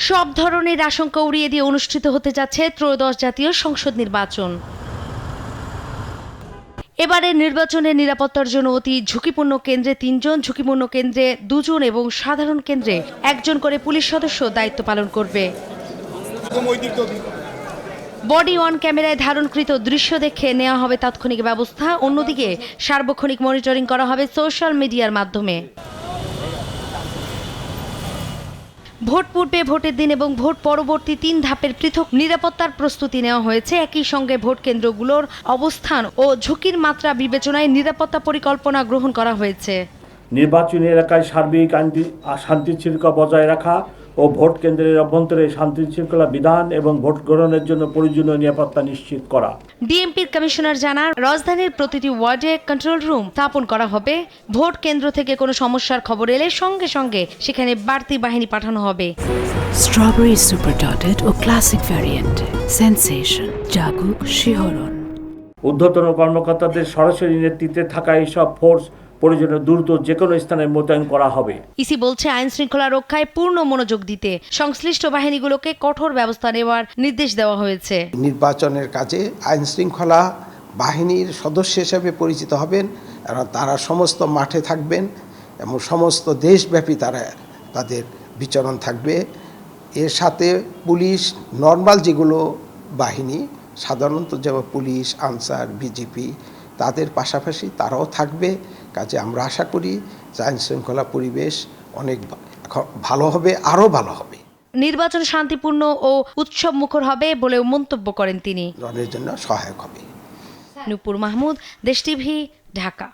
সব ধরনের আশঙ্কা উড়িয়ে দিয়ে অনুষ্ঠিত হতে যাচ্ছে ত্রয়োদশ জাতীয় সংসদ নির্বাচন। এবারের নির্বাচনের নিরাপত্তার জন্য অতি ঝুঁকিপূর্ণ কেন্দ্রে ৩ জন, ঝুঁকিপূর্ণ কেন্দ্রে ২ জন এবং সাধারণ কেন্দ্রে ১ জন করে পুলিশ সদস্য দায়িত্ব পালন করবে। বডি অন ক্যামেরায় ধারণকৃত দৃশ্য দেখে নেওয়া হবে তাৎক্ষণিক ব্যবস্থা। অন্যদিকে সার্বক্ষণিক মনিটরিং করা হবে সোশ্যাল মিডিয়ার মাধ্যমে। ভোট পূর্বে, ভোটের দিন এবং ভোট পরবর্তী ৩ ধাপের পৃথক নিরাপত্তার প্রস্তুতি নেওয়া হয়েছে। একই সঙ্গে ভোট কেন্দ্রগুলোর অবস্থান ও ঝুঁকির মাত্রা বিবেচনায় নিরাপত্তা পরিকল্পনা গ্রহণ করা হয়েছে। নির্বাচনী এলাকায় সার্বিক শান্তি শৃঙ্খলা বজায় রাখা ও ভোট কেন্দ্রের অভ্যন্তরে শান্তি শৃঙ্খলা বিধান এবং ভোট গ্রহণের জন্য প্রয়োজনীয় নিরাপত্তা নিশ্চিত করা। ডিএমপির কমিশনার জানান, রাজধানীর প্রতিটি ওয়ার্ডে কন্ট্রোল রুম স্থাপন করা হবে। ভোট কেন্দ্র থেকে কোনো সমস্যার খবর এলে সঙ্গে সঙ্গে সেখানে বাড়তি বাহিনী পাঠানো হবে। স্ট্রবেরি সুপার ডটেড ও ক্লাসিক ভ্যারিয়েন্ট সেন্সেশন জাগুক শিহরণ। ঊর্ধ্বতন কর্মকর্তাদের সরাসরি নেতৃত্বে থাকা এইসব ফোর্স প্রয়োজনে দ্রুত যে কোনো স্থানে মোতায়েন করা হবে। ইসি বলছে, আইন শৃঙ্খলা রক্ষায় পূর্ণ মনোযোগ দিতে সংশ্লিষ্ট বাহিনীগুলোকে কঠোর ব্যবস্থা নেওয়ার নির্দেশ দেওয়া হয়েছে। নির্বাচনের কাজে আইন শৃঙ্খলা বাহিনীর সদস্য হিসেবে পরিচিত হবেন এবং তারা সমস্ত মাঠে থাকবেন এবং সমস্ত দেশব্যাপী তাদের বিচরণ থাকবে। এর সাথে পুলিশ নর্মাল যেগুলো বাহিনী সাধারণত যেমন পুলিশ, আনসার, বিজিপি তাদের পাশাপাশি তারাও থাকবে। কাজে আমরা আশা করি যে আইন শৃঙ্খলা পরিবেশ অনেক ভালো হবে, আরও ভালো হবে। নির্বাচন শান্তিপূর্ণ ও উৎসব মুখর হবে বলেও মন্তব্য করেন তিনি। জন্য সহায়ক হবে। নূপুর মাহমুদ, দেশ টিভি, ঢাকা।